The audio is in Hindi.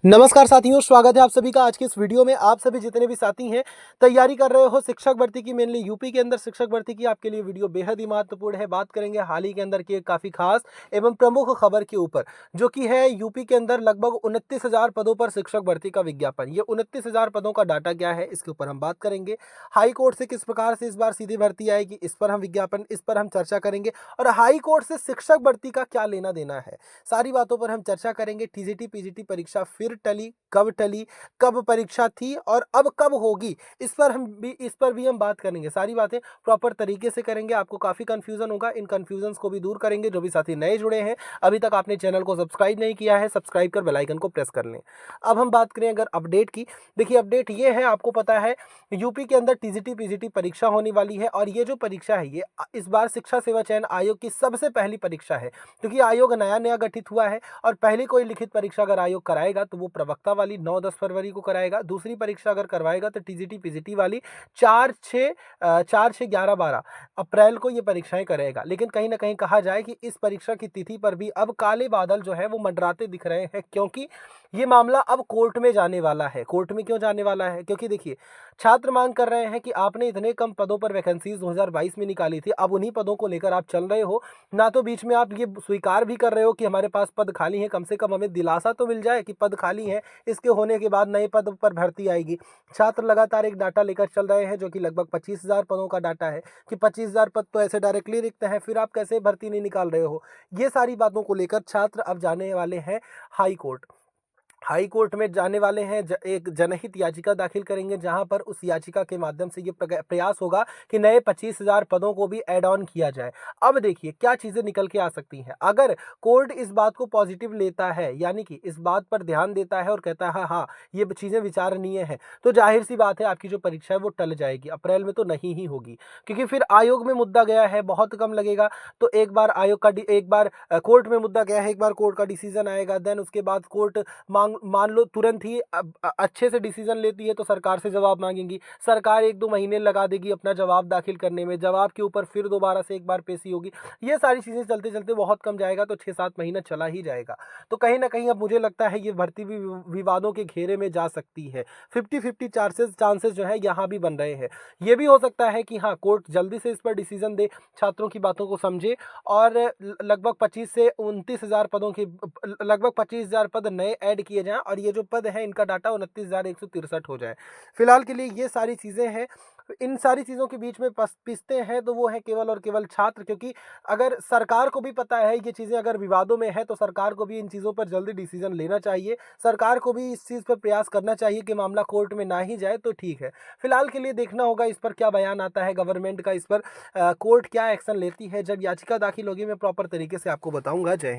नमस्कार साथियों, स्वागत है आप सभी का आज की इस वीडियो में। आप सभी जितने भी साथी हैं, तैयारी कर रहे हो शिक्षक भर्ती की, मेनली यूपी के अंदर शिक्षक भर्ती की, आपके लिए वीडियो बेहद ही महत्वपूर्ण है। बात करेंगे हाल ही के अंदर की एक काफ़ी खास एवं प्रमुख खबर के ऊपर, जो कि है यूपी के अंदर लगभग 29,000 पदों पर शिक्षक भर्ती का विज्ञापन। ये 29,000 पदों का डाटा क्या है, इसके ऊपर हम बात करेंगे। हाई कोर्ट से किस प्रकार से इस बार सीधी भर्ती आएगी, इस पर हम विज्ञापन, इस पर हम चर्चा करेंगे। और हाई कोर्ट से शिक्षक भर्ती का क्या लेना देना है, सारी बातों पर हम चर्चा करेंगे। टीजीटी पीजीटी परीक्षा फिर टली, कब परीक्षा थी और अब कब होगी, इस पर भी हम बात करेंगे। सारी बातें प्रॉपर तरीके से करेंगे। आपको काफ़ी कंफ्यूजन होगा, इन कंफ्यूजन्स को भी दूर करेंगे। जो भी साथी नए जुड़े हैं, अभी तक आपने चैनल को सब्सक्राइब नहीं किया है, सब्सक्राइब कर बेल आइकन को प्रेस कर लें। अब हम बात करें अगर अपडेट की, देखिए अपडेट ये है, आपको पता है यूपी के अंदर टीजीटी पीजीटी परीक्षा होने वाली है। और ये जो परीक्षा है, ये इस बार शिक्षा सेवा चयन आयोग की सबसे पहली परीक्षा है, क्योंकि आयोग नया नया गठित हुआ है। और पहली कोई लिखित परीक्षा अगर आयोग कराएगा तो वो प्रवक्ता वाली 9-10 फरवरी को कराएगा। दूसरी परीक्षा अगर करवाएगा तो टीजीटी पीजीटी वाली 4-6-11-12 अप्रैल को ये परीक्षाएं करेगा। लेकिन कहीं ना कहीं कहा जाए कि इस परीक्षा की तिथि पर भी अब काले बादल जो है वो मंडराते दिख रहे हैं, क्योंकि ये मामला अब कोर्ट में जाने वाला है। कोर्ट में क्यों जाने वाला है, क्योंकि देखिए छात्र मांग कर रहे हैं कि आपने इतने कम पदों पर वैकेंसीज 2022 में निकाली थी, अब उन्हीं पदों को लेकर आप चल रहे हो ना। तो बीच में आप ये स्वीकार भी कर रहे हो कि हमारे पास पद खाली हैं, कम से कम हमें दिलासा तो मिल जाए कि पद खाली हैं, इसके होने के बाद नए पद पर भर्ती आएगी। छात्र लगातार एक डाटा लेकर चल रहे हैं, जो कि लगभग 25,000 पदों का डाटा है कि 25,000 पद तो ऐसे डायरेक्टली रिक्त हैं, फिर आप कैसे भर्ती नहीं निकाल रहे हो। ये सारी बातों को लेकर छात्र अब जाने वाले हैं हाई कोर्ट। हाई कोर्ट में जाने वाले हैं, एक जनहित याचिका दाखिल करेंगे, जहां पर उस याचिका के माध्यम से ये प्रयास होगा कि नए 25,000 पदों को भी ऐड ऑन किया जाए। अब देखिए क्या चीजें निकल के आ सकती हैं। अगर कोर्ट इस बात को पॉजिटिव लेता है, यानी कि इस बात पर ध्यान देता है और कहता है हाँ हाँ ये चीजें विचारणीय है, तो जाहिर सी बात है आपकी जो परीक्षा है वो टल जाएगी, अप्रैल में तो नहीं ही होगी। क्योंकि फिर आयोग में मुद्दा गया है, बहुत कम लगेगा। तो एक बार आयोग का एक बार कोर्ट में मुद्दा गया है, एक बार कोर्ट का डिसीजन आएगा, देन उसके बाद कोर्ट मान लो तुरंत ही अच्छे से डिसीजन लेती है तो सरकार से जवाब मांगेंगी। सरकार 1-2 महीने लगा देगी अपना जवाब दाखिल करने में, जवाब के ऊपर फिर दोबारा से एक बार पेशी होगी। ये सारी चीज़ें चलते चलते बहुत कम जाएगा, तो 6-7 महीना चला ही जाएगा। तो कहीं ना कहीं अब मुझे लगता है ये भर्ती भी विवादों के घेरे में जा सकती है। 50-50 चांसेस जो है यहाँ भी बन रहे हैं। ये भी हो सकता है कि हाँ कोर्ट जल्दी से इस पर डिसीजन दे, छात्रों की बातों को समझे और लगभग 25 से 29,000 पदों की लगभग 25,000 पद नए ऐड किए जाएं, और ये जो पद है इनका डाटा 29,163 हो जाए। फिलहाल के लिए ये सारी चीज़ें हैं। इन सारी चीज़ों के बीच में पिसते हैं तो वो है केवल और केवल छात्र, क्योंकि अगर सरकार को भी पता है ये चीज़ें अगर विवादों में है तो सरकार को भी इन चीज़ों पर जल्दी डिसीजन लेना चाहिए। सरकार को भी इस चीज़ पर प्रयास करना चाहिए कि मामला कोर्ट में ना ही जाए तो ठीक है। फिलहाल के लिए देखना होगा इस पर क्या बयान आता है गवर्नमेंट का, इस पर कोर्ट क्या एक्शन लेती है। जब याचिका दाखिल होगी मैं प्रॉपर तरीके से आपको बताऊंगा। जय हिंद।